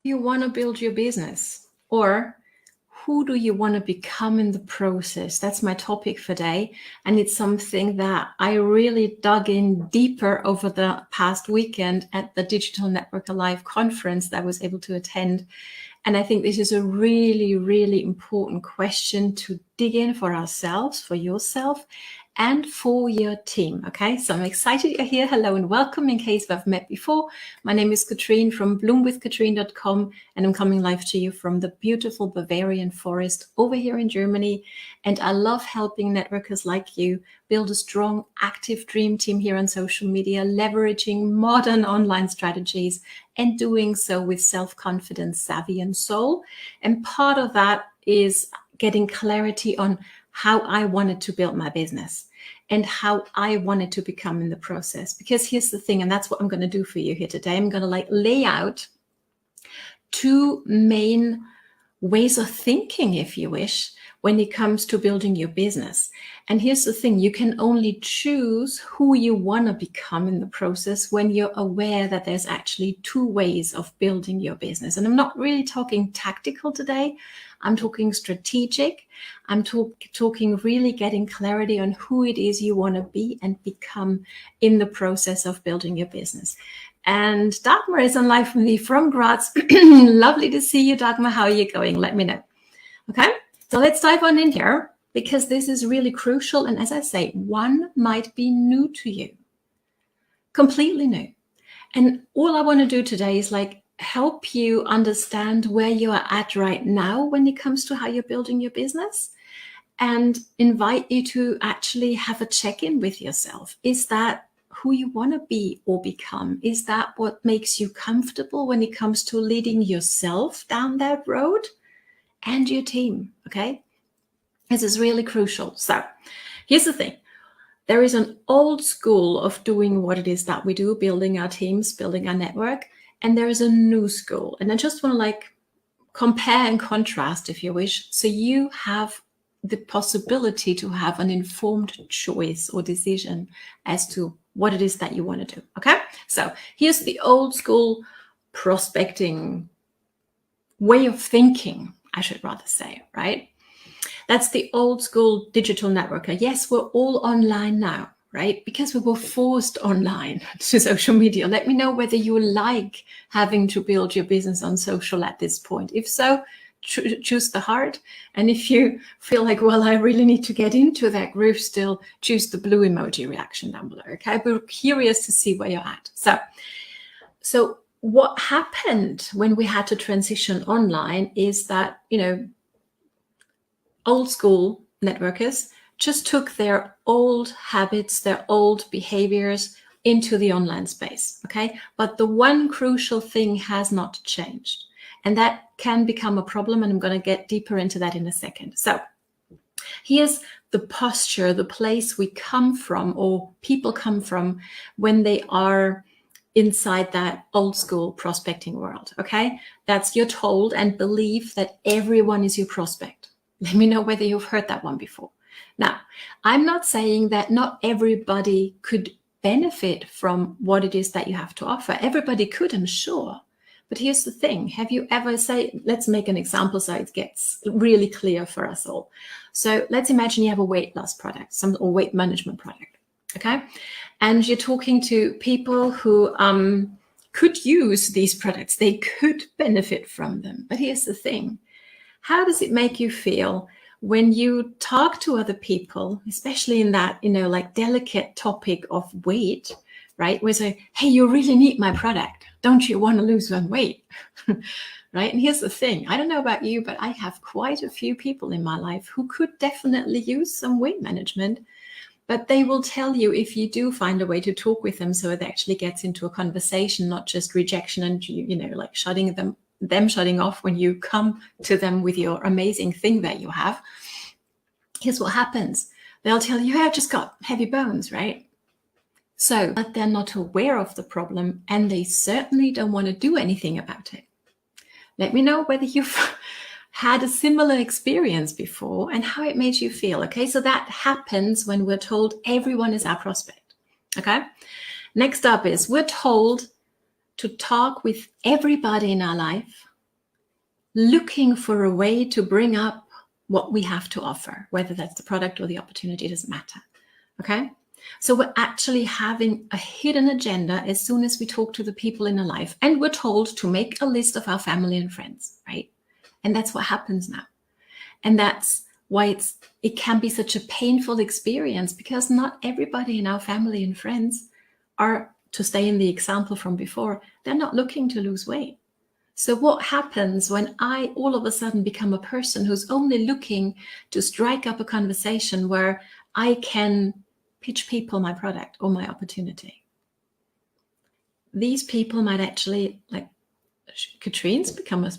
you want to build your business? Or who do you want to become in the process? That's my topic for today. And it's something that I really dug in deeper over the past weekend at the Digital Network Alive conference that I was able to attend. And I think this is a really, really important question to dig in for ourselves, for yourself, and for your team. Okay, so I'm excited you're here. Hello and welcome. In case we've met before, my name is Katrin from bloomwithkatrin.com, and I'm coming live to you from the beautiful Bavarian forest over here in Germany. And I love helping networkers like you build a strong, active dream team here on social media, leveraging modern online strategies and doing so with self-confidence, savvy, and soul. And part of that is getting clarity on how I wanted to build my business and how I wanted to become in the process. Because here's the thing, and that's what I'm going to do for you here today. I'm going to lay out two main ways of thinking, if you wish, when it comes to building your business. And here's the thing, you can only choose who you want to become in the process when you're aware that there's actually two ways of building your business. And I'm not really talking tactical today. I'm talking strategic. I'm talking really getting clarity on who it is you want to be and become in the process of building your business. And Dagmar is on live with me from Graz. Lovely to see you, Dagmar. How are you going? Let me know. Okay, so let's dive on in here because this is really crucial. And as I say, one might be new to you, completely new. And all I want to do today is help you understand where you are at right now when it comes to how you're building your business, and invite you to actually have a check-in with yourself. Is that who you want to be or become? Is that what makes you comfortable when it comes to leading yourself down that road and your team? Okay, this is really crucial. So here's the thing. There is an old school of doing what it is that we do, building our teams, building our network. And there is a new school. And I just want to compare and contrast, if you wish. So you have the possibility to have an informed choice or decision as to what it is that you want to do. Okay. So here's the old school prospecting way of thinking, I should rather say, right? That's the old school digital networker. Yes, we're all online now, right? Because we were forced online to social media. Let me know whether you like having to build your business on social at this point. If so, choose the heart. And if you feel like, well, I really need to get into that groove still, choose the blue emoji reaction down below. Okay, we're curious to see where you're at. So what happened when we had to transition online is that, old school networkers just took their old habits, their old behaviors into the online space, okay? But the one crucial thing has not changed, and that can become a problem, and I'm going to get deeper into that in a second. So here's the posture, the place we come from, or people come from when they are inside that old school prospecting world, okay? That's you're told and believe that everyone is your prospect. Let me know whether you've heard that one before. Now, I'm not saying that not everybody could benefit from what it is that you have to offer. Everybody could, I'm sure. But here's the thing. Have you ever let's make an example so it gets really clear for us all. So let's imagine you have a weight loss product, or weight management product, okay? And you're talking to people who could use these products. They could benefit from them. But here's the thing. How does it make you feel when you talk to other people, especially in that, delicate topic of weight, right? Where say, hey, you really need my product. Don't you want to lose some weight? Right? And here's the thing. I don't know about you, but I have quite a few people in my life who could definitely use some weight management, but they will tell you if you do find a way to talk with them so it actually gets into a conversation, not just rejection and, shutting them shutting off when you come to them with your amazing thing that you have. Here's what happens. They'll tell you, hey, I've just got heavy bones, right? So, but they're not aware of the problem, and they certainly don't want to do anything about it. Let me know whether you've had a similar experience before and how it made you feel. Okay, so that happens when we're told everyone is our prospect. Okay, next up is we're told to talk with everybody in our life looking for a way to bring up what we have to offer, whether that's the product or the opportunity, it doesn't matter. Okay? So we're actually having a hidden agenda as soon as we talk to the people in our life, and we're told to make a list of our family and friends, right? And that's what happens now. And that's why it can be such a painful experience, because not everybody in our family and friends are, to stay in the example from before, they're not looking to lose weight. So what happens when I all of a sudden become a person who's only looking to strike up a conversation where I can pitch people my product or my opportunity? These people might actually, like, Katrin's become a,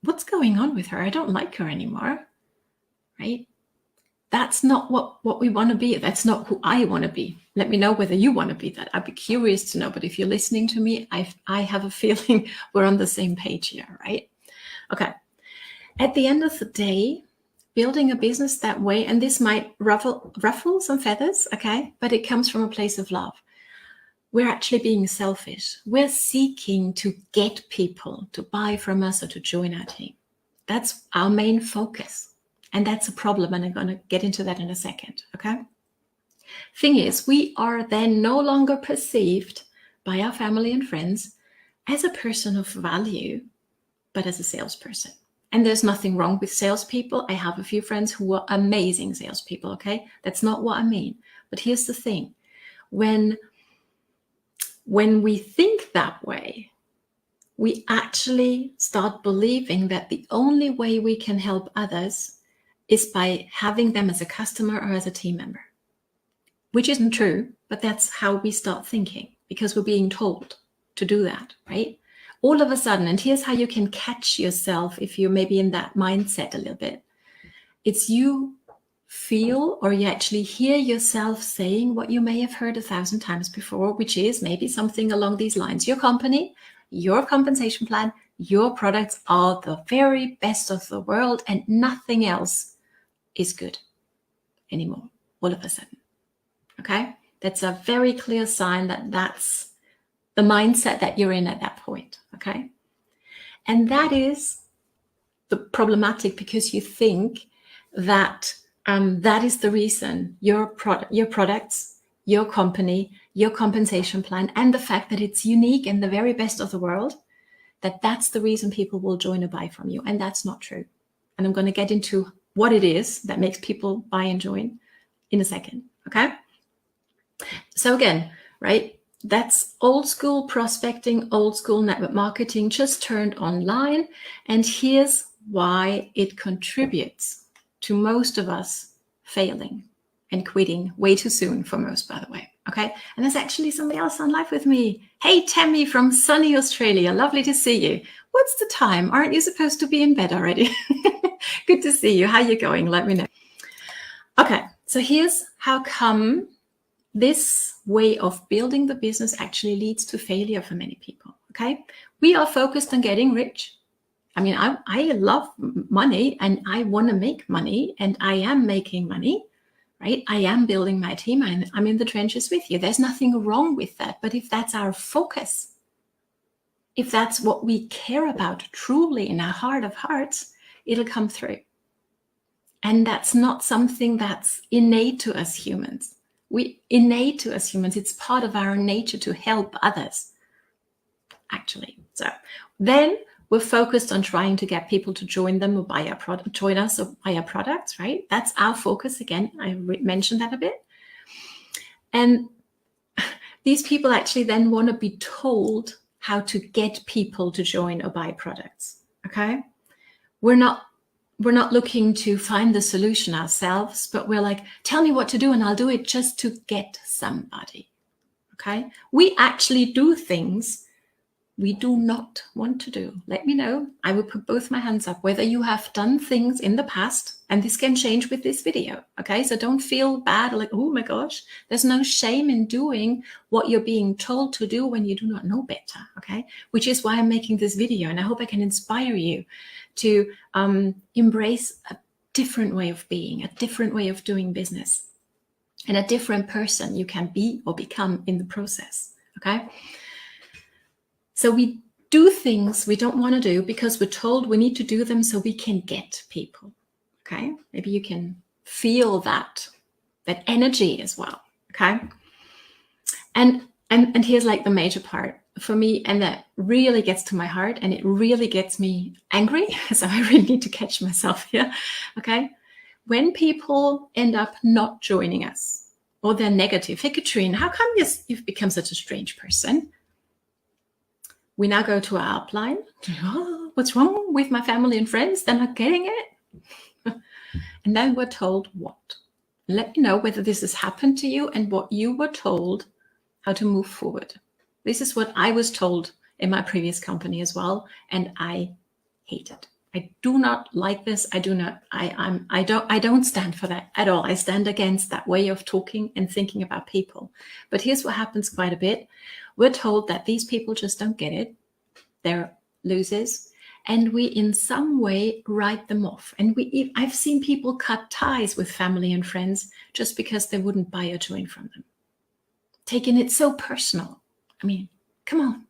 what's going on with her? I don't like her anymore, right? That's not what we want to be. That's not who I want to be. Let me know whether you want to be that. I'd be curious to know. But if you're listening to me, I have a feeling we're on the same page here, right? Okay. At the end of the day, building a business that way, and this might ruffle some feathers, okay? But it comes from a place of love. We're actually being selfish. We're seeking to get people to buy from us or to join our team. That's our main focus. And that's a problem, and I'm going to get into that in a second, okay? Thing is, we are then no longer perceived by our family and friends as a person of value, but as a salesperson. And there's nothing wrong with salespeople. I have a few friends who are amazing salespeople, okay? That's not what I mean. But here's the thing. When we think that way, we actually start believing that the only way we can help others is by having them as a customer or as a team member, which isn't true, but that's how we start thinking, because we're being told to do that, right? All of a sudden, and here's how you can catch yourself if you're maybe in that mindset a little bit. It's you feel, or you actually hear yourself saying what you may have heard 1,000 times before, which is maybe something along these lines. Your company, your compensation plan, your products are the very best of the world, and nothing else is good anymore, all of a sudden. Okay? That's a very clear sign that that's the mindset that you're in at that point. Okay? And that is the problematic, because you think that that is the reason your products, your company, your compensation plan, and the fact that it's unique and the very best of the world, that's the reason people will join or buy from you. And that's not true. And I'm going to get into what it is that makes people buy and join in a second, okay? So again, right, that's old school prospecting, old school network marketing, just turned online. And here's why it contributes to most of us failing and quitting way too soon, for most, by the way, okay? And there's actually somebody else on live with me. Hey, Tammy from sunny Australia, lovely to see you. What's the time? Aren't you supposed to be in bed already? Good to see you. How you going? Let me know. Okay, so here's how come this way of building the business actually leads to failure for many people, okay? We are focused on getting rich. I mean, I love money, and I want to make money, and I am making money, right? I am building my team. I'm in the trenches with you. There's nothing wrong with that. But if that's our focus, if that's what we care about truly in our heart of hearts, it'll come through. And that's not something that's innate to us humans. It's part of our nature to help others, actually. So then we're focused on trying to get people to join them or buy our product, join us or buy our products, right? That's our focus. Again, I mentioned that a bit. And these people actually then want to be told how to get people to join or buy products, okay? We're not looking to find the solution ourselves, but we're like, tell me what to do and I'll do it just to get somebody, okay? We actually do things we do not want to do. Let me know. I will put both my hands up whether you have done things in the past, and this can change with this video, okay? So don't feel bad, like, oh my gosh. There's no shame in doing what you're being told to do when you do not know better, okay? Which is why I'm making this video, and I hope I can inspire you to embrace a different way of being, a different way of doing business, and a different person you can be or become in the process, okay? So we do things we don't want to do because we're told we need to do them so we can get people. Okay, maybe you can feel that energy as well. Okay, and here's like the major part for me, and that really gets to my heart, and it really gets me angry. So I really need to catch myself here. Okay, when people end up not joining us, or they're negative, hey Katrin, how come you've become such a strange person? We now go to our upline. Oh, what's wrong with my family and friends? They're not getting it. And then we're told what? Let me know whether this has happened to you and what you were told how to move forward. This is what I was told in my previous company as well, and I hate it. I do not like this. I don't stand for that at all. I stand against that way of talking and thinking about people. But here's what happens quite a bit. We're told that these people just don't get it. They're losers. And we in some way write them off. And I've seen people cut ties with family and friends just because they wouldn't buy a joint from them. Taking it so personal. I mean, come on.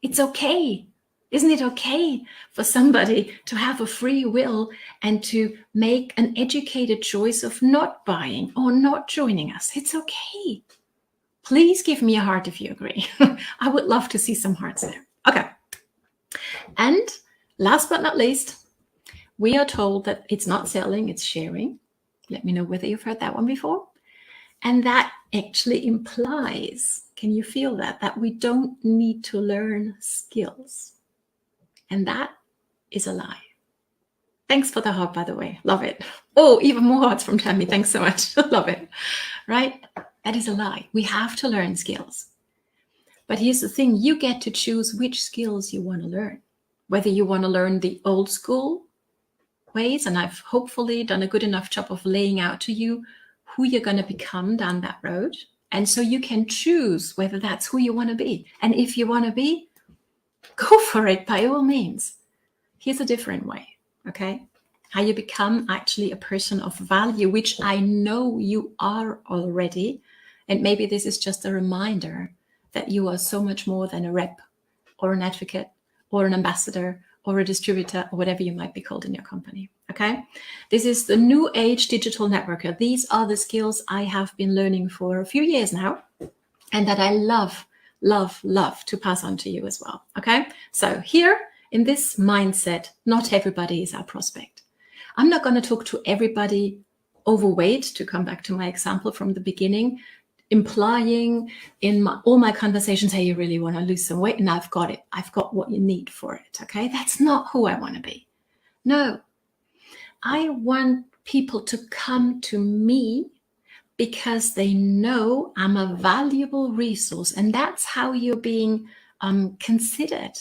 It's okay. Isn't it okay for somebody to have a free will and to make an educated choice of not buying or not joining us? It's okay. Please give me a heart if you agree. I would love to see some hearts there. Okay. And last but not least, we are told that it's not selling, it's sharing. Let me know whether you've heard that one before. And that actually implies, can you feel that we don't need to learn skills. And that is a lie. Thanks for the heart, by the way. Love it. Oh, even more hearts from Tammy. Thanks so much. Love it. Right? That is a lie. We have to learn skills. But here's the thing. You get to choose which skills you want to learn. Whether you want to learn the old school ways, and I've hopefully done a good enough job of laying out to you who you're going to become down that road. And so you can choose whether that's who you want to be. And if you want to be, go for it by all means. Here's a different way, okay? How you become actually a person of value, which I know you are already. And maybe this is just a reminder that you are so much more than a rep or an advocate or an ambassador or a distributor or whatever you might be called in your company, okay? This is the new age digital networker. These are the skills I have been learning for a few years now and that I love to pass on to you as well, okay? So here in this mindset, not everybody is our prospect. I'm not going to talk to everybody overweight, to come back to my example from the beginning, implying in all my conversations, hey, you really want to lose some weight, and I've got it. I've got what you need for it, okay? That's not who I want to be. No, I want people to come to me because they know I'm a valuable resource, and that's how you're being considered,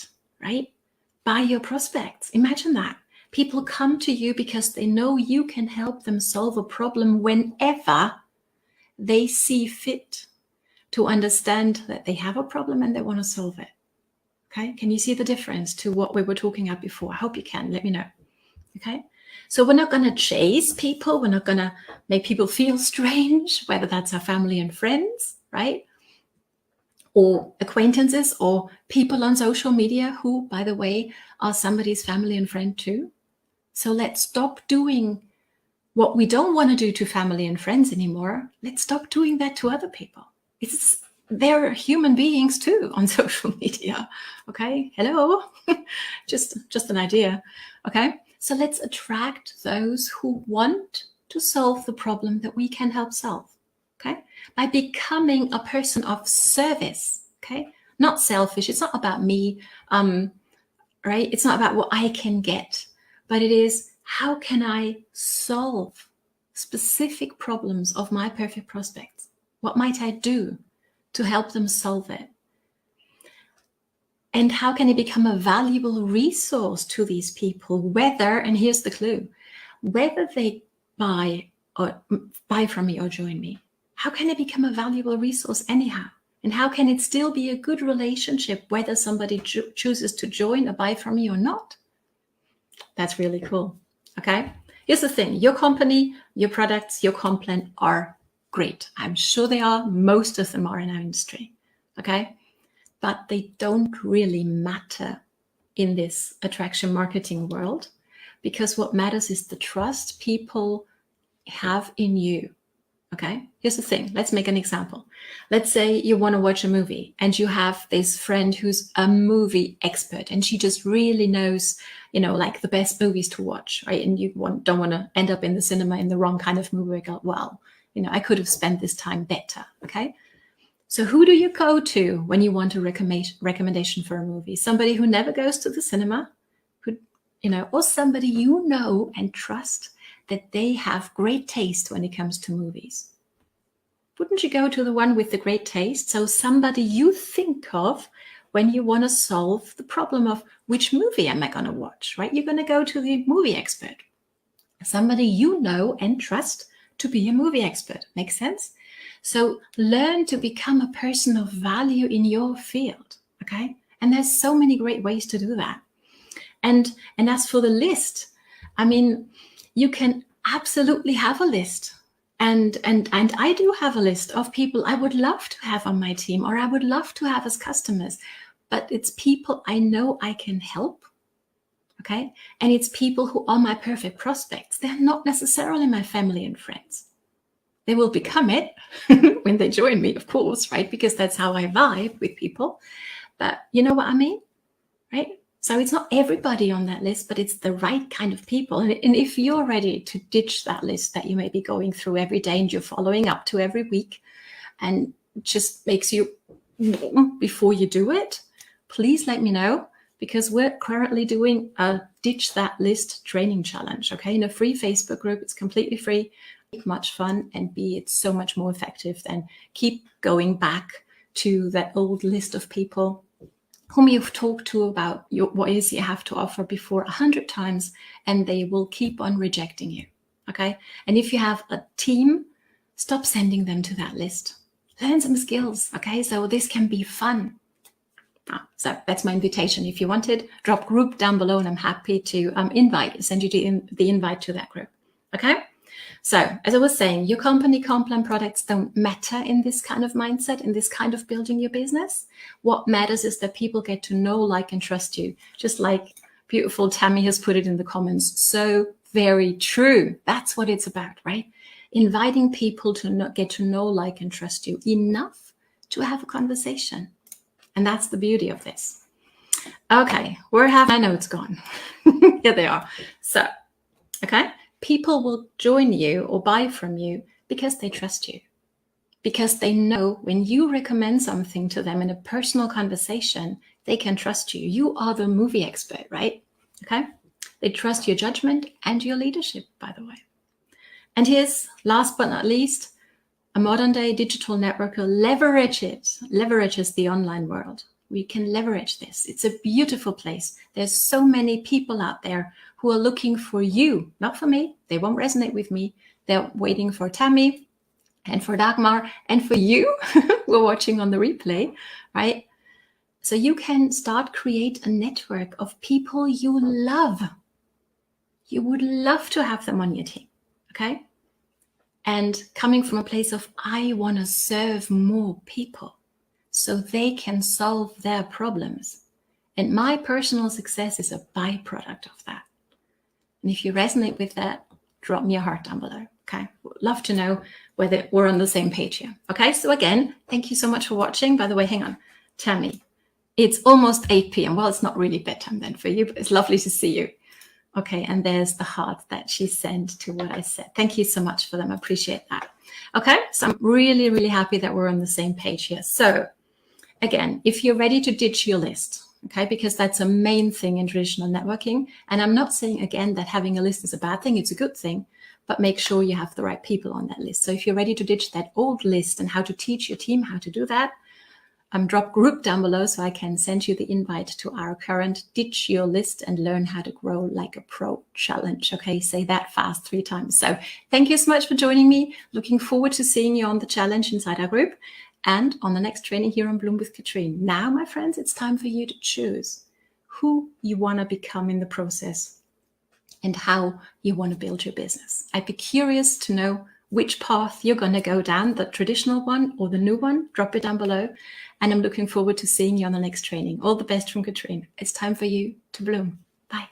right? By your prospects. Imagine that. People come to you because they know you can help them solve a problem whenever they see fit to understand that they have a problem and they want to solve it. Okay, can you see the difference to what we were talking about before? I hope you can. Let me know. Okay, so we're not going to chase people. We're not going to make people feel strange, whether that's our family and friends, right? Or acquaintances or people on social media who, by the way, are somebody's family and friend too. So let's stop doing what we don't want to do to family and friends anymore. Let's stop doing that to other people. They're human beings too on social media. Okay, hello, just an idea. Okay, so let's attract those who want to solve the problem that we can help solve. Okay, by becoming a person of service. Okay, not selfish. It's not about me, right? It's not about what I can get, but it is, how can I solve specific problems of my perfect prospects? What might I do to help them solve it? And how can I become a valuable resource to these people, whether, and here's the clue, whether they buy from me or join me? How can I become a valuable resource anyhow? And how can it still be a good relationship, whether somebody chooses to join or buy from me or not? That's really cool. Okay, here's the thing. Your company, your products, your comp plan are great. I'm sure they are. Most of them are in our industry. Okay, but they don't really matter in this attraction marketing world, because what matters is the trust people have in you. Okay, here's the thing. Let's make an example. Let's say you want to watch a movie and you have this friend who's a movie expert and she just really knows, like the best movies to watch, right? And you don't want to end up in the cinema in the wrong kind of movie. Well, I could have spent this time better. Okay. So who do you go to when you want a recommendation for a movie? Somebody who never goes to the cinema, or somebody and trust that they have great taste when it comes to movies. Wouldn't you go to the one with the great taste? So somebody you think of when you want to solve the problem of which movie am I going to watch, right? You're going to go to the movie expert. Somebody you know and trust to be a movie expert. Makes sense? So learn to become a person of value in your field, okay? And there's so many great ways to do that. And as for the list, you can absolutely have a list. And I do have a list of people I would love to have on my team, or I would love to have as customers, but it's people I know I can help. Okay. And it's people who are my perfect prospects. They're not necessarily my family and friends. They will become it when they join me, of course, right? Because that's how I vibe with people. But you know what I mean, right? So it's not everybody on that list, but it's the right kind of people. And if you're ready to ditch that list that you may be going through every day and you're following up to every week and just makes you before you do it, please let me know, because we're currently doing a Ditch That List training challenge, okay? In a free Facebook group. It's completely free, much fun, and B, it's so much more effective than keep going back to that old list of people whom you've talked to about what is you have to offer before 100 times, and they will keep on rejecting you, okay? And if you have a team, stop sending them to that list. Learn some skills, okay? So this can be fun. So that's my invitation. If you want it, drop group down below, and I'm happy to send you the invite to that group, okay? So as I was saying, your company, Complan products don't matter in this kind of mindset, in this kind of building your business. What matters is that people get to know, like, and trust you. Just like beautiful Tammy has put it in the comments. So very true. That's what it's about, right? Inviting people to get to know, like, and trust you enough to have a conversation. And that's the beauty of this. Okay, where have my notes gone? Here they are. So, okay. People will join you or buy from you because they trust you, because they know when you recommend something to them in a personal conversation, they can trust you. You are the movie expert, right? Okay. They trust your judgment and your leadership, by the way. And here's, last but not least, a modern day digital networker leverages the online world. We can leverage this. It's a beautiful place. There's so many people out there who are looking for you, not for me. They won't resonate with me. They're waiting for Tammy and for Dagmar and for you who are watching on the replay, right? So you can create a network of people you love. You would love to have them on your team, okay? And coming from a place of, I want to serve more people so they can solve their problems. And my personal success is a byproduct of that. And if you resonate with that, drop me a heart down below, okay? Would love to know whether we're on the same page here, okay? So again, thank you so much for watching. By the way, hang on, Tammy, it's almost 8 p.m. Well, it's not really bedtime then for you, but it's lovely to see you. Okay, and there's the heart that she sent to what I said. Thank you so much for them. I appreciate that. Okay, so I'm really, really happy that we're on the same page here. So again, if you're ready to ditch your list, okay, because that's a main thing in traditional networking. And I'm not saying, again, that having a list is a bad thing. It's a good thing, but make sure you have the right people on that list. So if you're ready to ditch that old list and how to teach your team how to do that, drop group down below so I can send you the invite to our current Ditch Your List and Learn How to Grow Like a Pro challenge. Okay, say that fast 3 times. So thank you so much for joining me. Looking forward to seeing you on the challenge inside our group and on the next training here on Bloom with Katrin. Now, my friends, it's time for you to choose who you want to become in the process and how you want to build your business. I'd be curious to know which path you're going to go down, the traditional one or the new one. Drop it down below. And I'm looking forward to seeing you on the next training. All the best from Katrin. It's time for you to bloom. Bye.